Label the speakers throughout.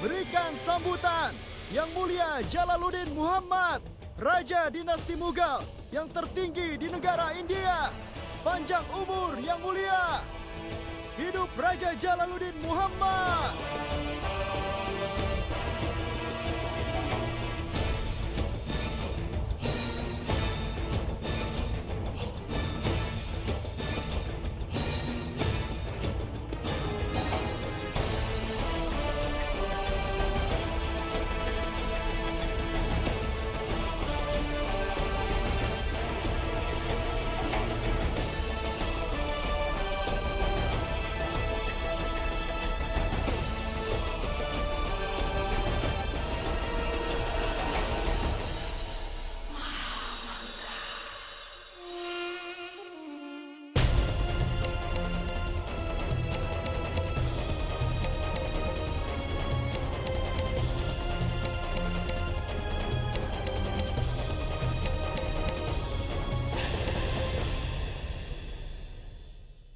Speaker 1: Berikan sambutan Yang Mulia Jalaluddin Muhammad, Raja Dinasti Mughal yang tertinggi di negara India. Panjang umur Yang Mulia. Hidup Raja Jalaluddin Muhammad.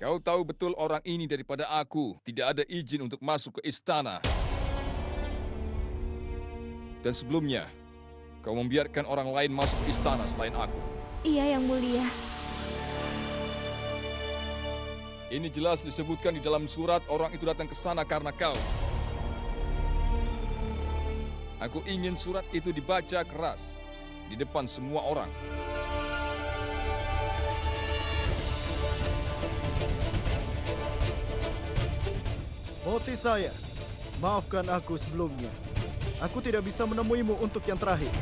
Speaker 2: Kau tahu betul orang ini daripada aku tidak ada izin untuk masuk ke istana. Dan sebelumnya, kau membiarkan orang lain masuk ke istana selain aku.
Speaker 3: Iya, Yang Mulia.
Speaker 2: Ini jelas disebutkan di dalam surat orang itu datang ke sana karena kau. Aku ingin surat itu dibaca keras di depan semua orang.
Speaker 1: Moti saya, maafkan aku sebelumnya. Aku tidak bisa menemuimu untuk yang terakhir.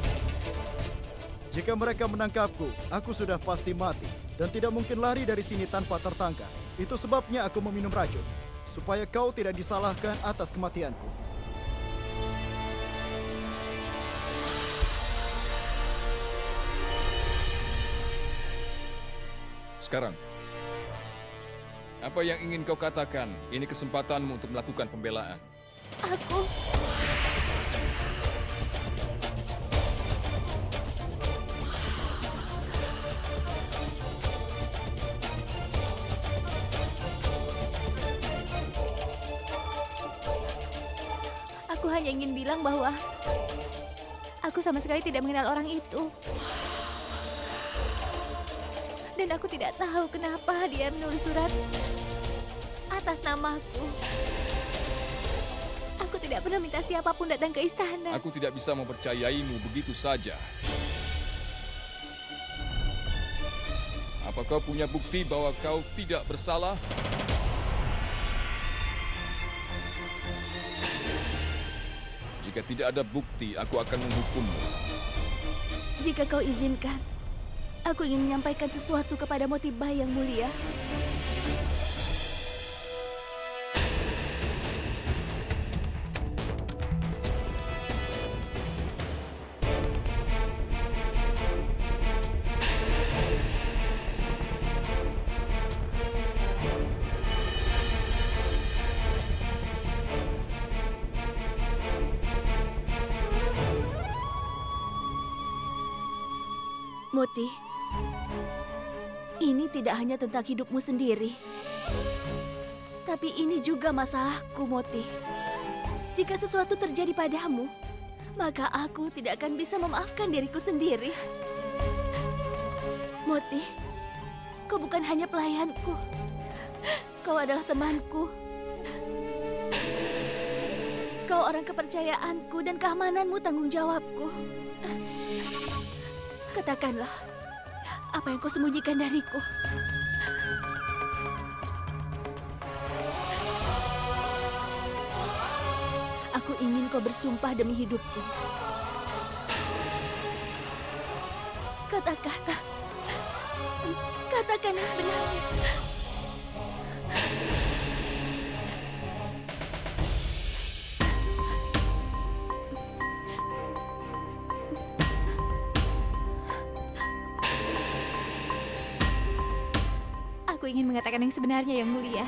Speaker 1: Jika mereka menangkapku, aku sudah pasti mati dan tidak mungkin lari dari sini tanpa tertangkap. Itu sebabnya aku meminum racun, supaya kau tidak disalahkan atas kematianku.
Speaker 2: Sekarang, apa yang ingin kau katakan? Ini kesempatanmu untuk melakukan pembelaan.
Speaker 3: Aku... Aku hanya ingin bilang bahwa aku sama sekali tidak mengenal orang itu. Dan aku tidak tahu kenapa dia menulis surat atas namaku. Aku tidak pernah minta siapapun datang ke istana.
Speaker 2: Aku tidak bisa mempercayaimu begitu saja. Apa kau punya bukti bahwa kau tidak bersalah? Jika tidak ada bukti, aku akan menghukummu.
Speaker 3: Jika kau izinkan, aku ingin menyampaikan sesuatu kepada Motibah Yang Mulia. Moti, ini tidak hanya tentang hidupmu sendiri. Tapi ini juga masalahku, Moti. Jika sesuatu terjadi padamu, maka aku tidak akan bisa memaafkan diriku sendiri. Moti, kau bukan hanya pelayanku. Kau adalah temanku. Kau orang kepercayaanku dan keamananmu tanggung jawabku. Katakanlah, apa yang kau sembunyikan dariku? Aku ingin kau bersumpah demi hidupku. Katakan. Katakan yang sebenarnya. Aku ingin mengatakan yang sebenarnya, Yang Mulia.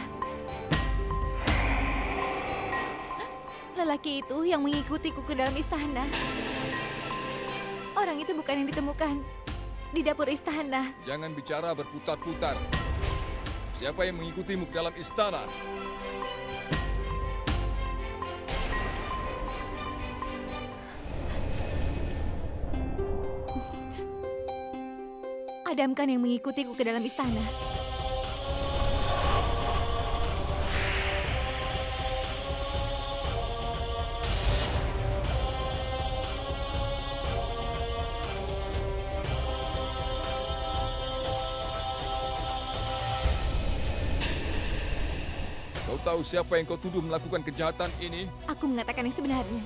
Speaker 3: Lelaki itu yang mengikutiku ke dalam istana. Orang itu bukan yang ditemukan di dapur istana.
Speaker 2: Jangan bicara berputar-putar. Siapa yang mengikutimu ke dalam istana?
Speaker 4: Adamkan yang mengikutiku ke dalam istana.
Speaker 2: Kau tahu siapa yang kau tuduh melakukan kejahatan ini?
Speaker 4: Aku mengatakan yang sebenarnya.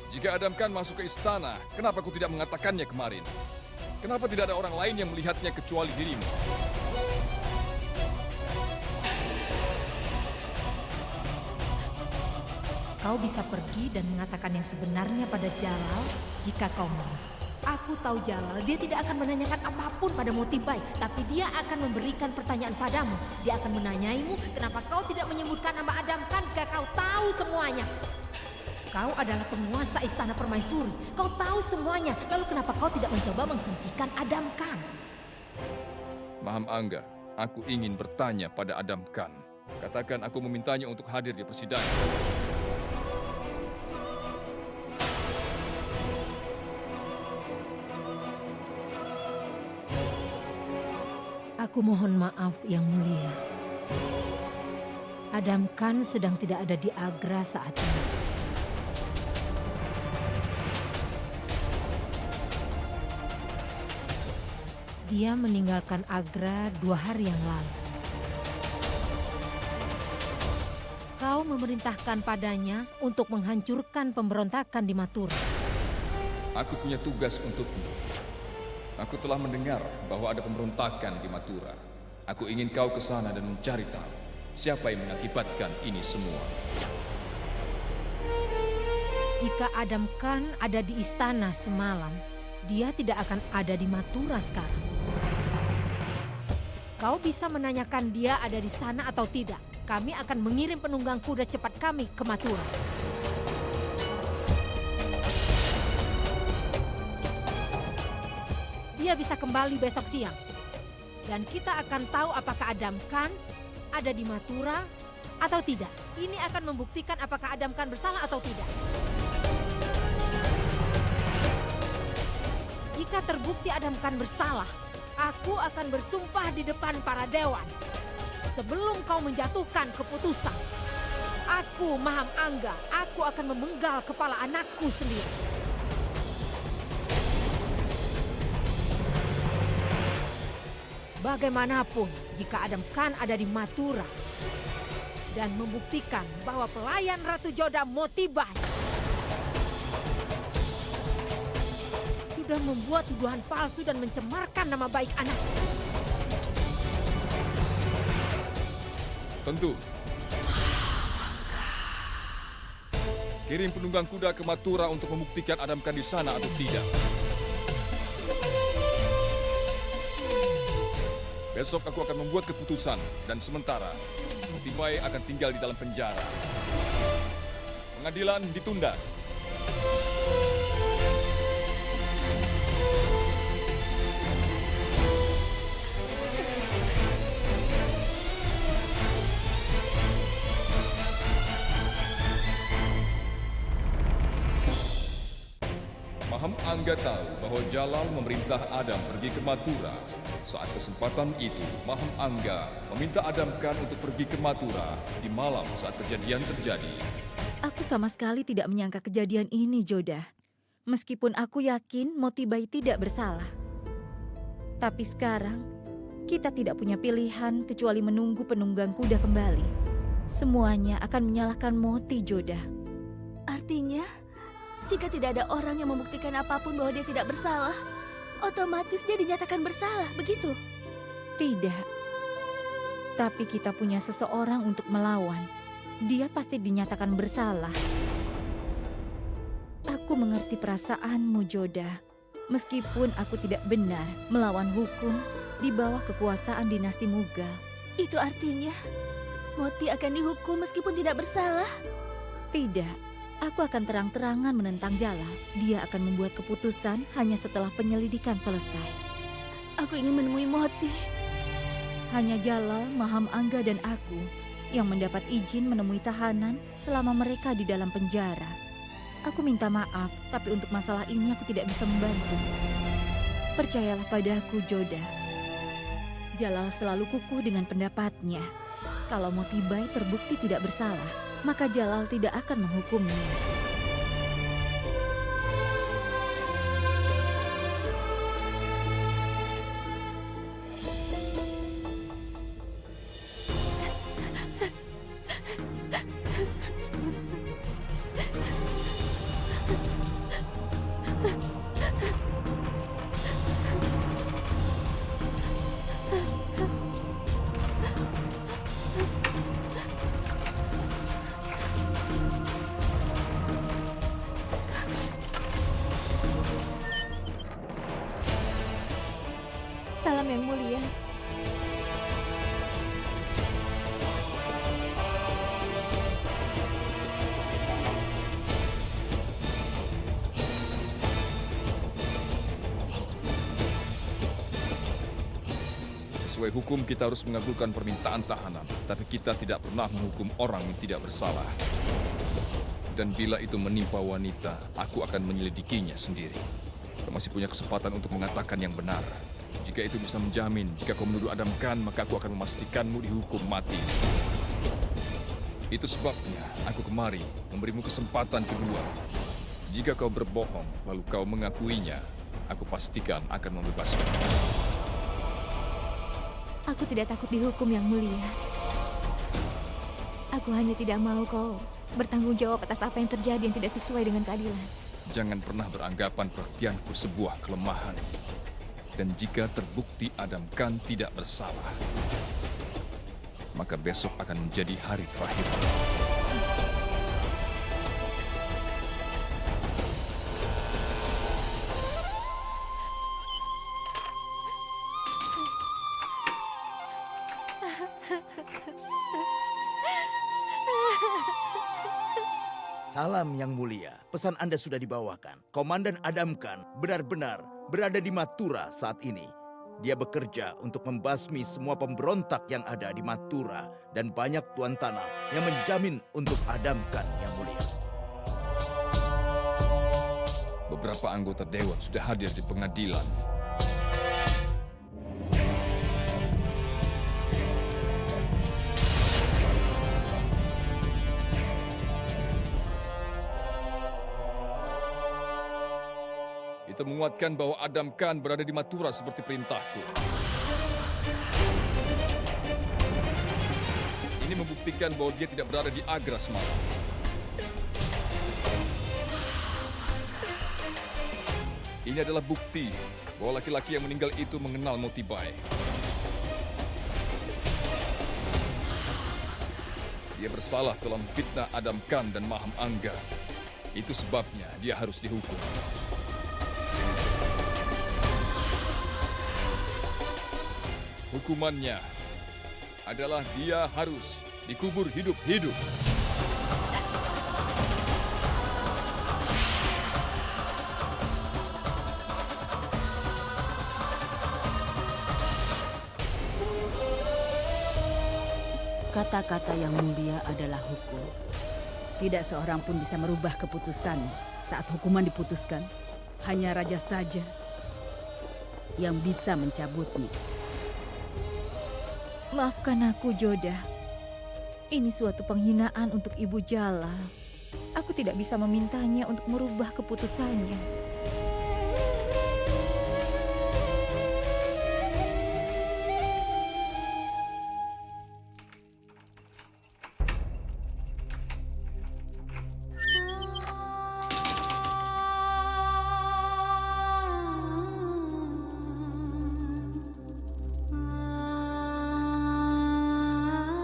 Speaker 2: Jika Adam Khan masuk ke istana, kenapa kau tidak mengatakannya kemarin? Kenapa tidak ada orang lain yang melihatnya kecuali dirimu?
Speaker 5: Kau bisa pergi dan mengatakan yang sebenarnya pada Jalal jika kau mau. Aku tahu Jalal, dia tidak akan menanyakan apapun pada Motibai, tapi dia akan memberikan pertanyaan padamu. Dia akan menanyaimu kenapa kau tidak menyebutkan nama Adam Khan jika kau tahu semuanya. Kau adalah penguasa istana permaisuri. Kau tahu semuanya, lalu kenapa kau tidak mencoba menghentikan Adam Khan?
Speaker 2: Maham Angga, aku ingin bertanya pada Adam Khan. Katakan aku memintanya untuk hadir di persidangan.
Speaker 5: Aku mohon maaf yang mulia. Adam Khan sedang tidak ada di Agra saat ini. Dia meninggalkan Agra 2 hari yang lalu. Kau memerintahkan padanya untuk menghancurkan pemberontakan di Mathura.
Speaker 2: Aku punya tugas untukmu. Aku telah mendengar bahwa ada pemberontakan di Mathura. Aku ingin kau ke sana dan mencari tahu siapa yang mengakibatkan ini semua.
Speaker 5: Jika Adam Khan ada di istana semalam, dia tidak akan ada di Mathura sekarang. Kau bisa menanyakan dia ada di sana atau tidak. Kami akan mengirim penunggang kuda cepat kami ke Mathura. Dia bisa kembali besok siang. Dan kita akan tahu apakah Adam Khan ada di Mathura atau tidak. Ini akan membuktikan apakah Adam Khan bersalah atau tidak. Jika terbukti Adam Khan bersalah, aku akan bersumpah di depan para dewan. Sebelum kau menjatuhkan keputusan, aku Maham Angga, aku akan memenggal kepala anakku sendiri. Bagaimanapun, jika Adam Khan ada di Mathura dan membuktikan bahwa pelayan Ratu Joda Motibai sudah membuat tuduhan palsu dan mencemarkan nama baik anak.
Speaker 2: Tentu. Kirim penunggang kuda ke Mathura untuk membuktikan Adam Khan di sana atau tidak. Besok aku akan membuat keputusan dan sementara Motibai akan tinggal di dalam penjara. Pengadilan ditunda. Maham Angga tahu bahwa Jalal memerintah Adam pergi ke Mathura. Saat kesempatan itu, Maham Angga meminta Adam Khan untuk pergi ke Mathura di malam saat kejadian terjadi.
Speaker 3: Aku sama sekali tidak menyangka kejadian ini, Joda. Meskipun aku yakin Motibai tidak bersalah. Tapi sekarang, kita tidak punya pilihan kecuali menunggu penunggang kuda kembali. Semuanya akan menyalahkan Moti, Joda. Artinya, jika tidak ada orang yang membuktikan apapun bahwa dia tidak bersalah, otomatis dia dinyatakan bersalah, begitu? Tidak. Tapi kita punya seseorang untuk melawan. Dia pasti dinyatakan bersalah. Aku mengerti perasaanmu, Joda. Meskipun aku tidak benar melawan hukum di bawah kekuasaan dinasti Mughal. Itu artinya Moti akan dihukum meskipun tidak bersalah? Tidak. Aku akan terang-terangan menentang Jalal. Dia akan membuat keputusan hanya setelah penyelidikan selesai. Aku ingin menemui Moti. Hanya Jalal, Maham Angga, dan aku yang mendapat izin menemui tahanan selama mereka di dalam penjara. Aku minta maaf, tapi untuk masalah ini aku tidak bisa membantu. Percayalah padaku, Joda.
Speaker 5: Jalal selalu kukuh dengan pendapatnya. Kalau Motibai terbukti tidak bersalah, maka Jalal tidak akan menghukumnya.
Speaker 4: Salam yang mulia.
Speaker 2: Sesuai hukum kita harus mengabulkan permintaan tahanan, tapi kita tidak pernah menghukum orang yang tidak bersalah. Dan bila itu menimpa wanita, aku akan menyelidikinya sendiri. Kau masih punya kesempatan untuk mengatakan yang benar. Jika itu bisa menjamin, jika kau menuduh Adam Khan, maka aku akan memastikanmu dihukum mati. Itu sebabnya aku kemari memberimu kesempatan kedua. Jika kau berbohong, lalu kau mengakuinya, aku pastikan akan membebaskan.
Speaker 4: Aku tidak takut dihukum yang mulia. Aku hanya tidak mau kau bertanggung jawab atas apa yang terjadi yang tidak sesuai dengan keadilan.
Speaker 2: Jangan pernah beranggapan perhatianku sebuah kelemahan. Dan jika terbukti Adam Khan tidak bersalah, maka besok akan menjadi hari terakhir.
Speaker 6: Salam yang mulia, pesan Anda sudah dibawakan. Komandan Adam Khan benar-benar berada di Mathura saat ini. Dia bekerja untuk membasmi semua pemberontak yang ada di Mathura dan banyak tuan tanah yang menjamin untuk Adam Khan yang mulia.
Speaker 2: Beberapa anggota dewan sudah hadir di pengadilan. Itu menguatkan bahwa Adam Khan berada di Mathura seperti perintahku. Ini membuktikan bahwa dia tidak berada di Agra semalam. Ini adalah bukti bahwa laki-laki yang meninggal itu mengenal Motibai. Dia bersalah dalam fitnah Adam Khan dan Maham Angga. Itu sebabnya dia harus dihukum. Hukumannya adalah dia harus dikubur hidup-hidup.
Speaker 7: Kata-kata yang mulia adalah hukum. Tidak seorang pun bisa merubah keputusan saat hukuman diputuskan. Hanya raja saja yang bisa mencabutnya.
Speaker 5: Maafkan aku, Joda. Ini suatu penghinaan untuk Ibu Jalal. Aku tidak bisa memintanya untuk merubah keputusannya.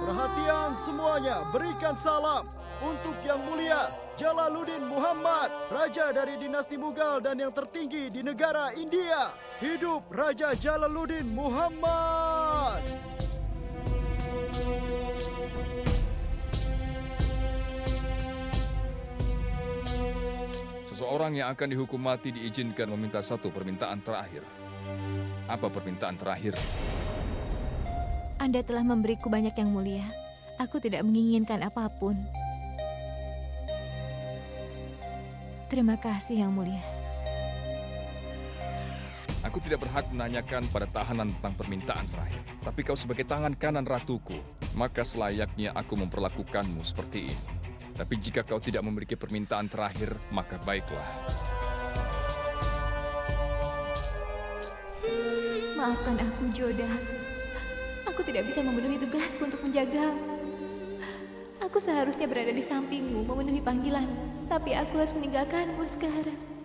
Speaker 1: Perhatian semuanya, berikan salam untuk Yang Mulia Jalaluddin Muhammad, Raja dari dinasti Mughal dan yang tertinggi di negara India. Hidup Raja Jalaluddin Muhammad!
Speaker 2: Seseorang yang akan dihukum mati diizinkan meminta satu permintaan terakhir. Apa permintaan terakhir?
Speaker 4: Anda telah memberiku banyak yang mulia. Aku tidak menginginkan apapun. Terima kasih yang mulia.
Speaker 2: Aku Aku tidak berhak menanyakan pada tahanan tentang permintaan terakhir. Tapi kau sebagai tangan kanan ratuku, maka selayaknya aku memperlakukanmu seperti ini. Tapi jika kau tidak memiliki permintaan terakhir, maka baiklah.
Speaker 4: Maafkan aku, Joda. Aku tidak bisa memenuhi tugasku untuk menjagamu. Aku seharusnya berada di sampingmu memenuhi panggilanmu, tapi aku harus meninggalkanmu sekarang.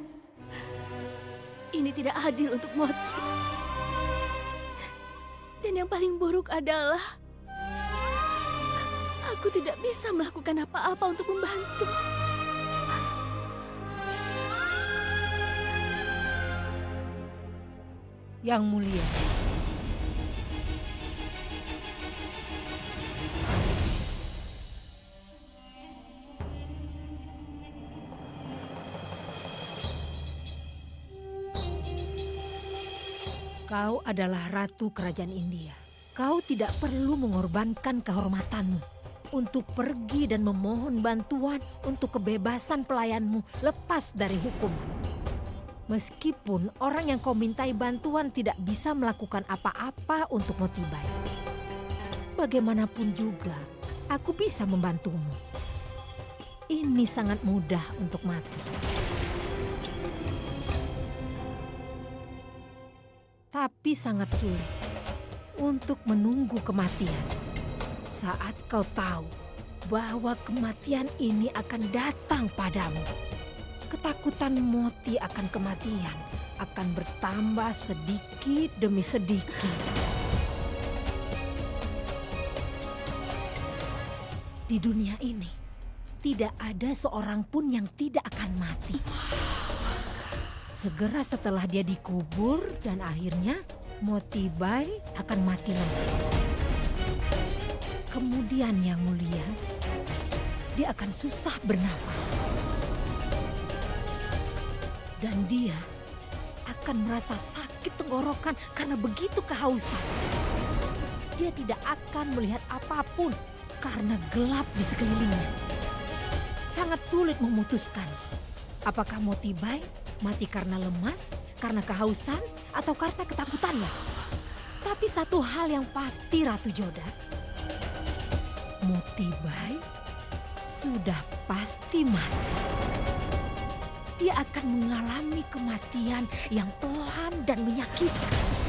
Speaker 3: Ini tidak adil untuk Moti. Dan yang paling buruk adalah aku tidak bisa melakukan apa-apa untuk membantu.
Speaker 5: Yang Mulia, kau adalah ratu kerajaan India. Kau tidak perlu mengorbankan kehormatanmu untuk pergi dan memohon bantuan untuk kebebasan pelayanmu lepas dari hukuman. Meskipun orang yang kau mintai bantuan tidak bisa melakukan apa-apa untuk Motibai. Bagaimanapun juga, aku bisa membantumu. Ini sangat mudah untuk mati. Tapi sangat sulit untuk menunggu kematian. Saat kau tahu bahwa kematian ini akan datang padamu. Ketakutan Moti akan kematian akan bertambah sedikit demi sedikit. Di dunia ini, tidak ada seorang pun yang tidak akan mati. Segera setelah dia dikubur dan akhirnya Motibai akan mati lemas. Kemudian Yang Mulia, dia akan susah bernafas. Dan dia akan merasa sakit tenggorokan karena begitu kehausan. Dia tidak akan melihat apapun karena gelap di sekelilingnya. Sangat sulit memutuskan apakah Motibai mati karena lemas, karena kehausan, atau karena ketakutannya. Tapi satu hal yang pasti, Ratu Joda, Motibai sudah pasti mati. Dia akan mengalami kematian yang pelan dan menyakitkan.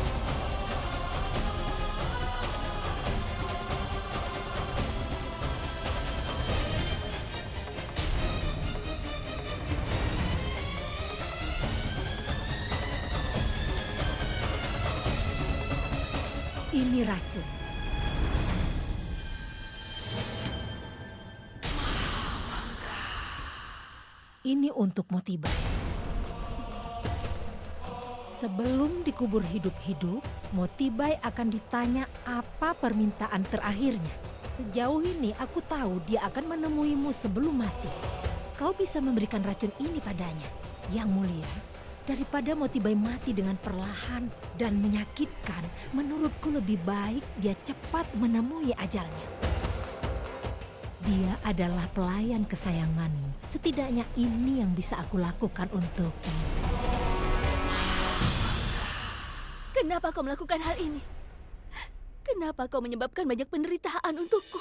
Speaker 5: Ini racun. Ini untuk Motibai. Sebelum dikubur hidup-hidup, Motibai akan ditanya apa permintaan terakhirnya. Sejauh ini aku tahu dia akan menemuimu sebelum mati. Kau bisa memberikan racun ini padanya, Yang Mulia. Daripada Motibai mati dengan perlahan dan menyakitkan, menurutku lebih baik dia cepat menemui ajalnya. Dia adalah pelayan kesayanganmu. Setidaknya ini yang bisa aku lakukan untukmu.
Speaker 3: Kenapa kau melakukan hal ini? Kenapa kau menyebabkan banyak penderitaan untukku?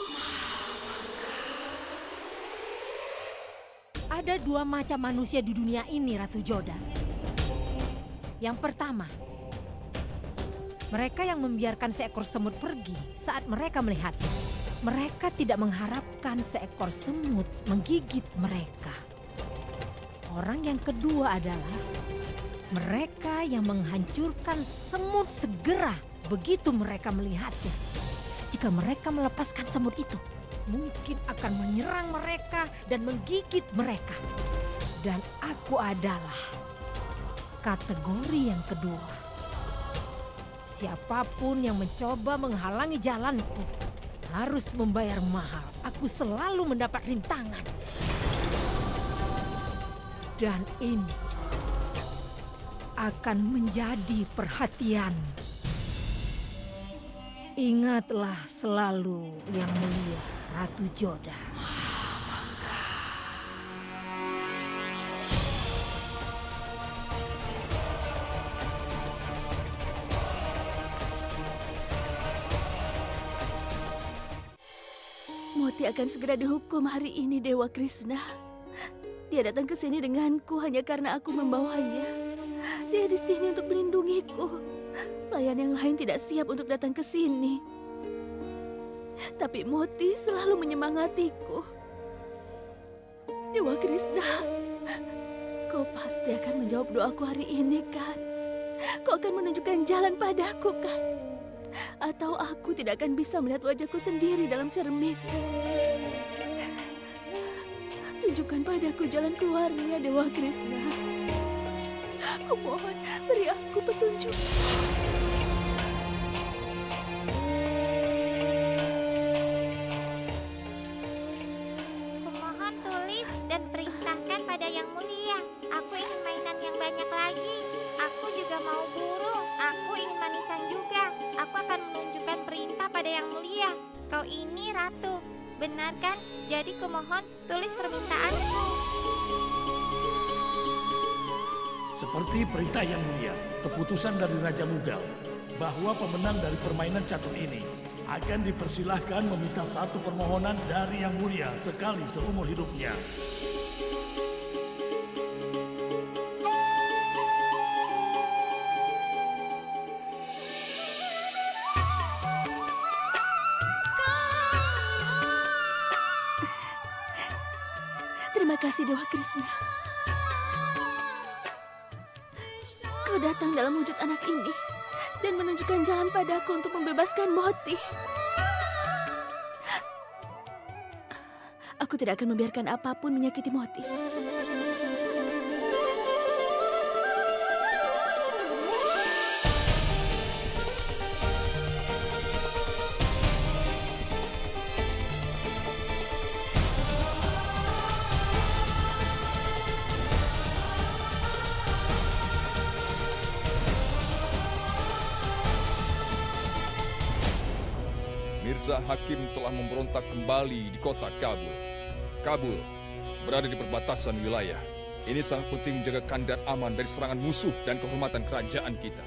Speaker 5: Ada dua macam manusia di dunia ini, Ratu Joda. Yang pertama, mereka yang membiarkan seekor semut pergi saat mereka melihatnya. Mereka tidak mengharapkan seekor semut menggigit mereka. Orang yang kedua adalah mereka yang menghancurkan semut segera begitu mereka melihatnya. Jika mereka melepaskan semut itu, mungkin akan menyerang mereka dan menggigit mereka. Dan aku adalah kategori yang kedua. Siapapun yang mencoba menghalangi jalanku harus membayar mahal. Aku selalu mendapat rintangan. Dan ini akan menjadi perhatian. Ingatlah selalu, Yang Mulia, Ratu Joda.
Speaker 3: Moti akan segera dihukum hari ini, Dewa Krishna. Dia datang ke sini denganku hanya karena aku membawanya. Dia di sini untuk melindungiku. Pelayan yang lain tidak siap untuk datang ke sini. Tapi Moti selalu menyemangatiku. Dewa Krishna, kau pasti akan menjawab doaku hari ini, kan? Kau akan menunjukkan jalan padaku, kan? Atau aku tidak akan bisa melihat wajahku sendiri dalam cermin. Tunjukkan padaku jalan keluarnya, Dewa Krishna. Kumohon, beri aku petunjuk.
Speaker 8: Kumohon tulis dan perintahkan pada Yang Mulia. Aku ingin mainan yang banyak lagi. Aku juga mau burung. Aku ingin manisan juga. Aku akan menunjukkan perintah pada Yang Mulia. Kau ini ratu, benar kan? Jadi kumohon tulis permintaanku.
Speaker 9: Seperti perintah Yang Mulia, keputusan dari Raja Mughal bahwa pemenang dari permainan catur ini akan dipersilahkan meminta satu permohonan dari Yang Mulia sekali seumur hidupnya.
Speaker 3: Terima kasih, Dewa Krishna. Kau datang dalam wujud anak ini dan menunjukkan jalan padaku untuk membebaskan Moti. Aku tidak akan membiarkan apapun menyakiti Moti.
Speaker 2: Mirza Hakim telah memberontak kembali di kota Kabul. Kabul berada di perbatasan wilayah. Ini sangat penting menjaga Kandar aman dari serangan musuh dan kehormatan kerajaan kita.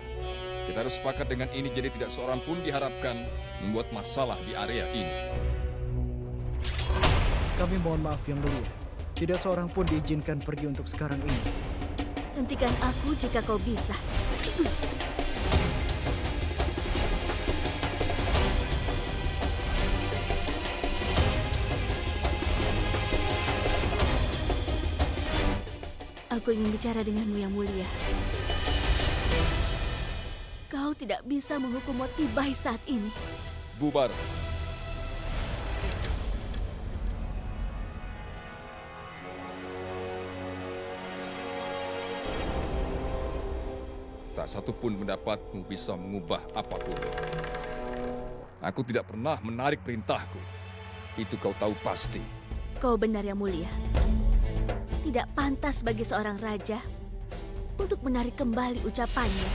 Speaker 2: Kita harus sepakat dengan ini, jadi tidak seorang pun diharapkan membuat masalah di area ini.
Speaker 1: Kami mohon maaf Yang Mulia. Tidak seorang pun diizinkan pergi untuk sekarang ini.
Speaker 3: Hentikan aku jika kau bisa. Aku ingin bicara denganmu, Yang Mulia. Kau tidak bisa menghukum Moti Bai saat ini.
Speaker 2: Bubar. Tak satu pun pendapatmu bisa mengubah apapun. Aku tidak pernah menarik perintahku. Itu kau tahu pasti.
Speaker 3: Kau benar, Yang Mulia. Tidak pantas bagi seorang raja untuk menarik kembali ucapannya.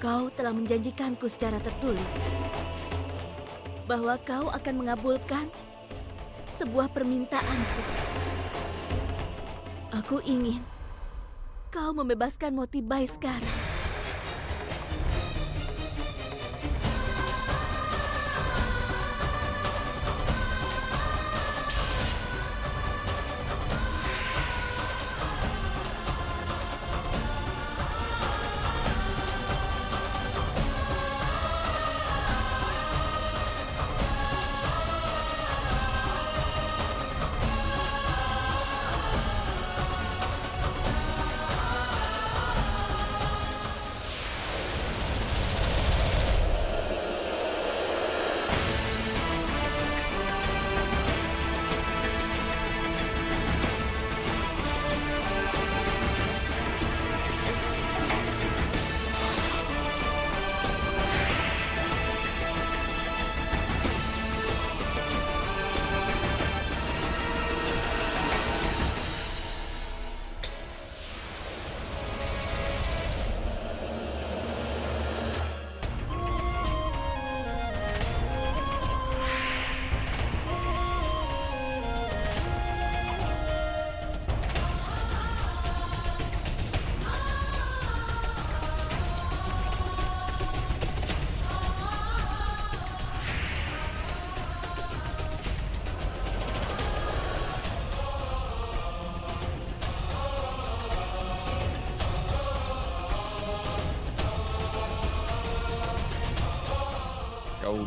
Speaker 3: Kau telah menjanjikanku secara tertulis bahwa kau akan mengabulkan sebuah permintaanku. Aku ingin kau membebaskan Moti Bai sekarang.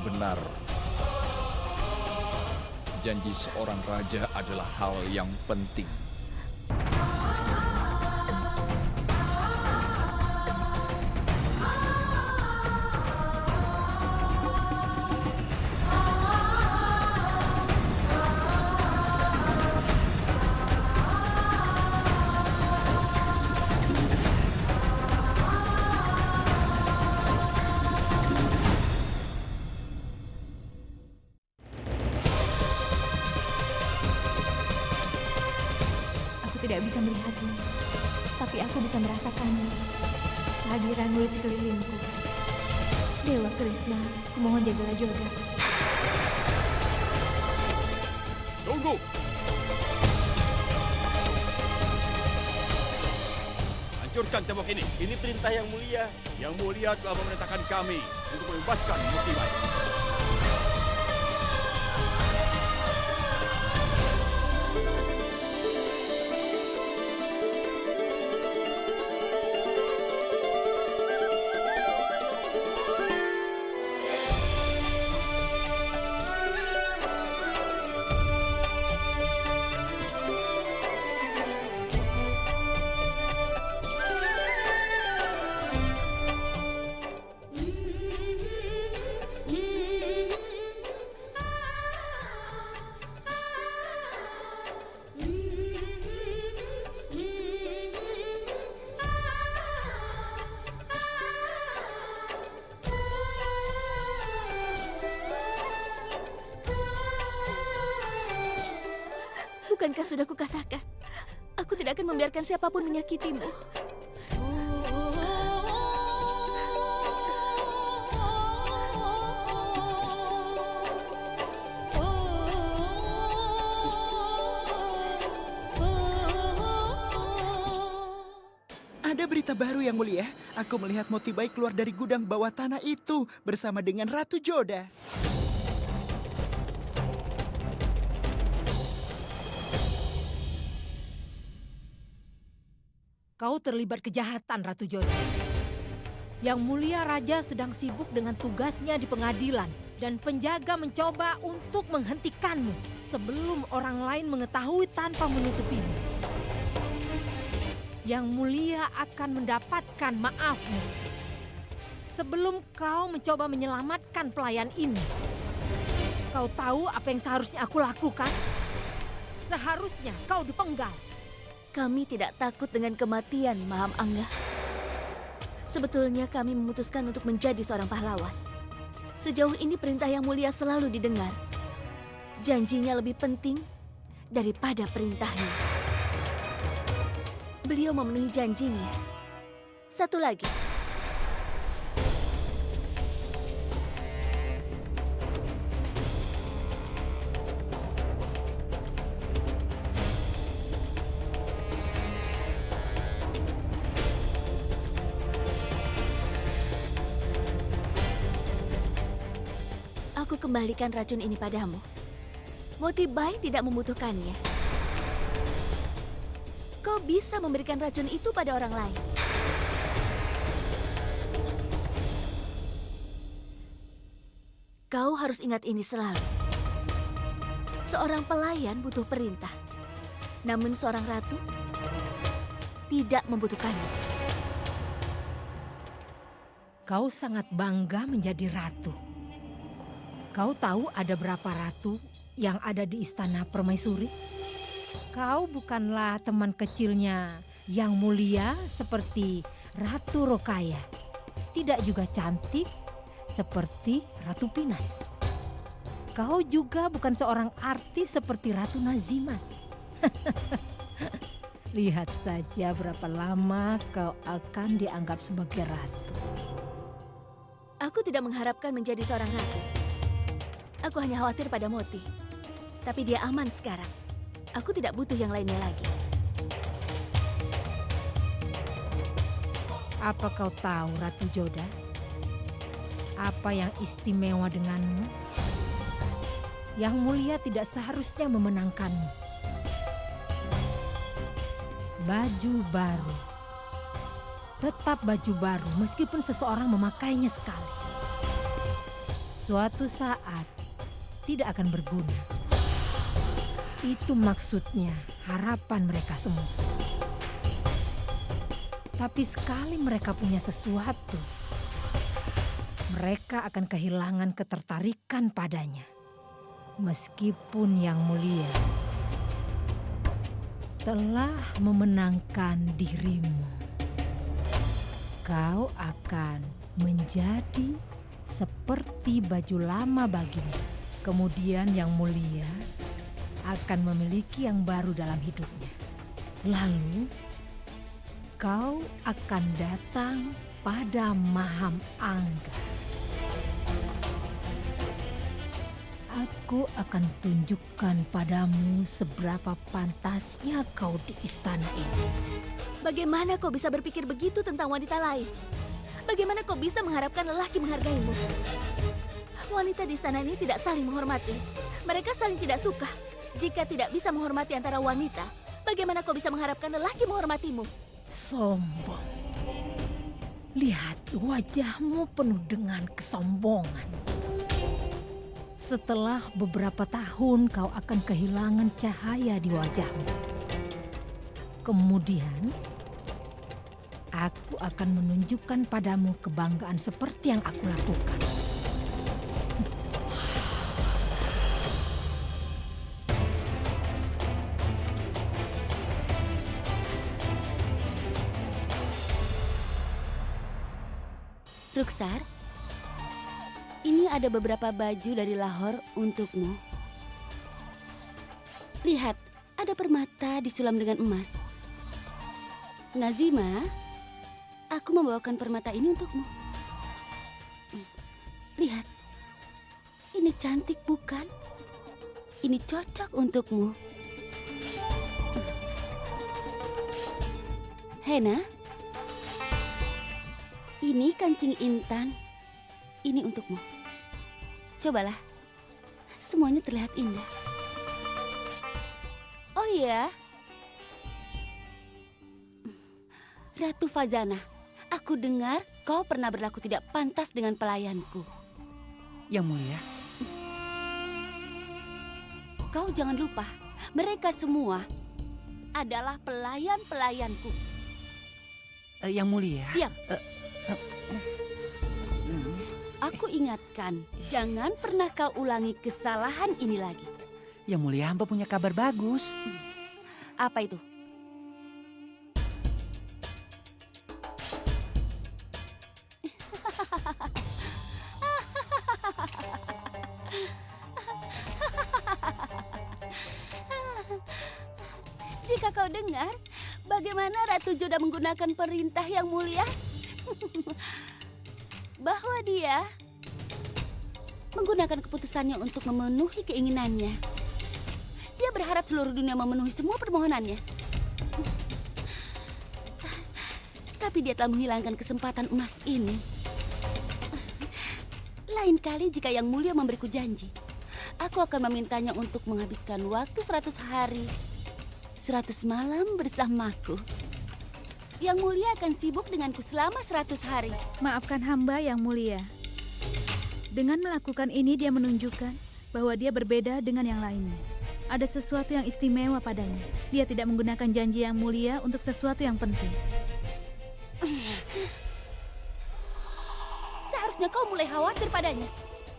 Speaker 2: benar. Janji seorang raja adalah hal yang penting.
Speaker 4: Aku tidak bisa melihatmu, tapi aku bisa merasakanmu. Kehadiranmu di sekelilingku. Dewa Krishna, kumohon jagalah Joda.
Speaker 10: Tunggu! Hancurkan tembok ini. Ini perintah yang mulia. Yang mulia telah memerintahkan kami untuk membebaskan Moti Bayi.
Speaker 3: Bukankah sudah kukatakan, aku tidak akan membiarkan siapapun menyakitimu.
Speaker 11: Ada berita baru yang mulia. Aku melihat Moti Bayi keluar dari gudang bawah tanah itu bersama dengan Ratu Joda.
Speaker 5: Kau terlibat kejahatan, Ratu Joda. Yang mulia raja sedang sibuk dengan tugasnya di pengadilan dan penjaga mencoba untuk menghentikanmu sebelum orang lain mengetahui tanpa menutupimu. Yang mulia akan mendapatkan maafmu sebelum kau mencoba menyelamatkan pelayan ini. Kau tahu apa yang seharusnya aku lakukan? Seharusnya kau dipenggal.
Speaker 3: Kami tidak takut dengan kematian, Maham Angga. Sebetulnya kami memutuskan untuk menjadi seorang pahlawan. Sejauh ini perintah yang mulia selalu didengar. Janjinya lebih penting daripada perintahnya. Beliau memenuhi janjinya. Satu lagi. Aku kembalikan racun ini padamu. Moti Bayi tidak membutuhkannya. Kau bisa memberikan racun itu pada orang lain. Kau harus ingat ini selalu. Seorang pelayan butuh perintah. Namun seorang ratu tidak membutuhkannya.
Speaker 5: Kau sangat bangga menjadi ratu. Kau tahu ada berapa ratu yang ada di istana permaisuri? Kau bukanlah teman kecilnya yang mulia seperti Ratu Rokaya. Tidak juga cantik seperti Ratu Pinas. Kau juga bukan seorang artis seperti Ratu Nazima. Lihat saja berapa lama kau akan dianggap sebagai ratu.
Speaker 3: Aku tidak mengharapkan menjadi seorang ratu. Aku hanya khawatir pada Moti. Tapi dia aman sekarang. Aku tidak butuh yang lainnya lagi.
Speaker 5: Apa kau tahu, Ratu Joda? Apa yang istimewa denganmu? Yang mulia tidak seharusnya memenangkanmu. Baju baru. Tetap baju baru meskipun seseorang memakainya sekali. suatu saat tidak akan berguna. Itu maksudnya harapan mereka semua. Tapi sekali mereka punya sesuatu, mereka akan kehilangan ketertarikan padanya. Meskipun Yang Mulia telah memenangkan dirimu, kau akan menjadi seperti baju lama baginya. Kemudian Yang Mulia akan memiliki yang baru dalam hidupnya. Lalu kau akan datang pada Maham Angga. Aku akan tunjukkan padamu seberapa pantasnya kau di istana ini.
Speaker 3: Bagaimana kau bisa berpikir begitu tentang wanita lain? Bagaimana kau bisa mengharapkan lelaki menghargaimu? Wanita di istana ini tidak saling menghormati. Mereka saling tidak suka. Jika tidak bisa menghormati antara wanita, bagaimana kau bisa mengharapkan lelaki menghormatimu?
Speaker 5: Sombong. Lihat wajahmu penuh dengan kesombongan. Setelah beberapa tahun kau akan kehilangan cahaya di wajahmu. Kemudian aku akan menunjukkan padamu kebanggaan seperti yang aku lakukan.
Speaker 3: Ruksar, ini ada beberapa baju dari Lahore untukmu. Lihat, ada permata disulam dengan emas. Nazima, aku membawakan permata ini untukmu. Lihat, ini cantik bukan? Ini cocok untukmu. Hena, ini kancing intan. Ini untukmu. Cobalah. Semuanya terlihat indah. Oh iya. Ratu Fazana, aku dengar kau pernah berlaku tidak pantas dengan pelayanku.
Speaker 7: Yang Mulia.
Speaker 3: Kau jangan lupa, mereka semua adalah pelayan-pelayanku.
Speaker 7: Yang Mulia.
Speaker 3: Diam. Aku ingatkan, jangan pernah kau ulangi kesalahan ini lagi.
Speaker 7: Yang Mulia, hamba punya kabar bagus.
Speaker 3: Apa itu? Jika kau dengar, bagaimana Ratu Joda menggunakan perintah Yang Mulia? Bahwa dia menggunakan keputusannya untuk memenuhi keinginannya. Dia berharap seluruh dunia memenuhi semua permohonannya. Tapi dia telah menghilangkan kesempatan emas ini. Lain kali jika Yang Mulia memberiku janji, aku akan memintanya untuk menghabiskan waktu 100 hari, 100 malam bersamaku. Yang Mulia akan sibuk denganku selama 100 hari.
Speaker 12: Maafkan hamba, Yang Mulia. Dengan melakukan ini dia menunjukkan bahwa dia berbeda dengan yang lainnya. Ada sesuatu yang istimewa padanya. Dia tidak menggunakan janji Yang Mulia untuk sesuatu yang penting.
Speaker 3: Seharusnya kau mulai khawatir padanya.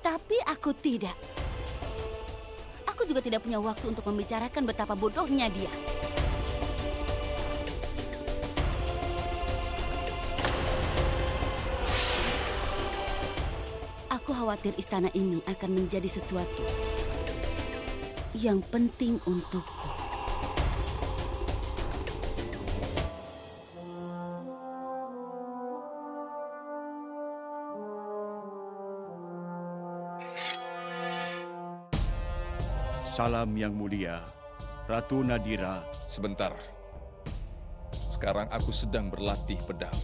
Speaker 3: Tapi aku tidak. Aku juga tidak punya waktu untuk membicarakan betapa bodohnya dia. Aku khawatir istana ini akan menjadi sesuatu yang penting untukku.
Speaker 10: Salam Yang Mulia, Ratu Nadira.
Speaker 2: Sebentar. Sekarang aku sedang berlatih pedang.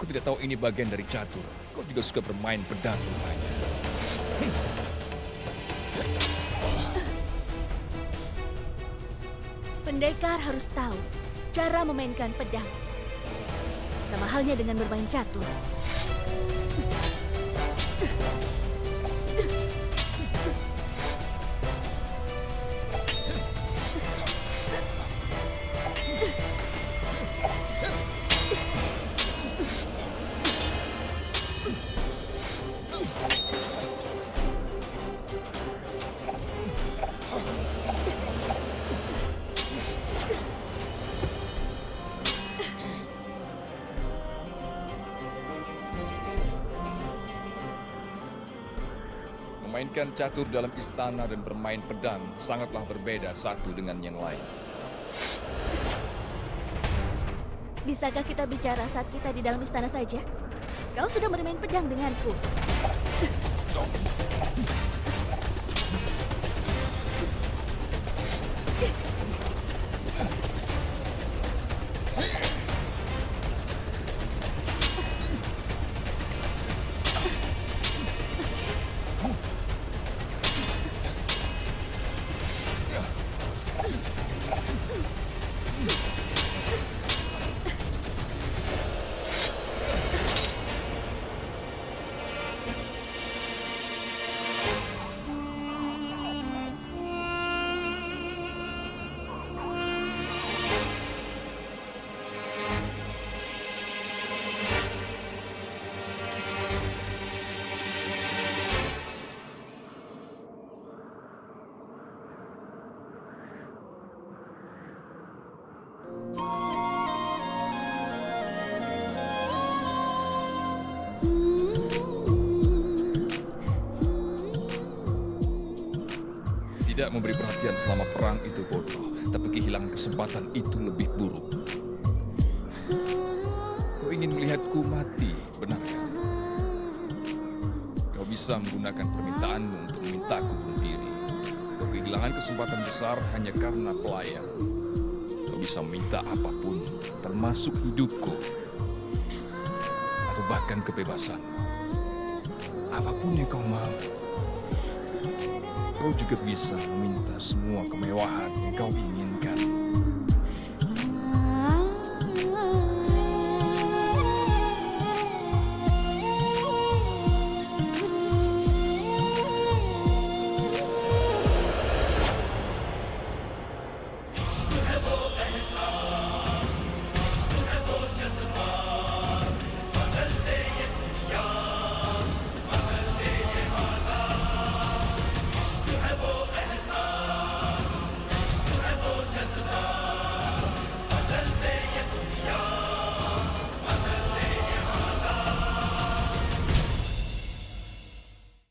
Speaker 2: Aku tidak tahu ini bagian dari catur. Kau juga suka bermain pedang rupanya.
Speaker 3: Pendekar harus tahu cara memainkan pedang. Sama halnya dengan bermain catur.
Speaker 2: Memainkan catur dalam istana dan bermain pedang sangatlah berbeda satu dengan yang lain.
Speaker 3: Bisakah kita bicara saat kita di dalam istana saja? Kau sudah bermain pedang denganku.
Speaker 2: Tidak memberi perhatian selama perang itu bodoh, tapi kehilangan kesempatan itu lebih buruk. Kau ingin melihatku mati, benar kan? Kau bisa menggunakan permintaanmu untuk memintaku bunuh diri. Kau kehilangan kesempatan besar hanya karena pelayan. Kau bisa meminta apapun, termasuk hidupku. Atau bahkan kebebasan. Apapun yang kau mau. Kau juga bisa meminta semua kemewahan yang kau inginkan.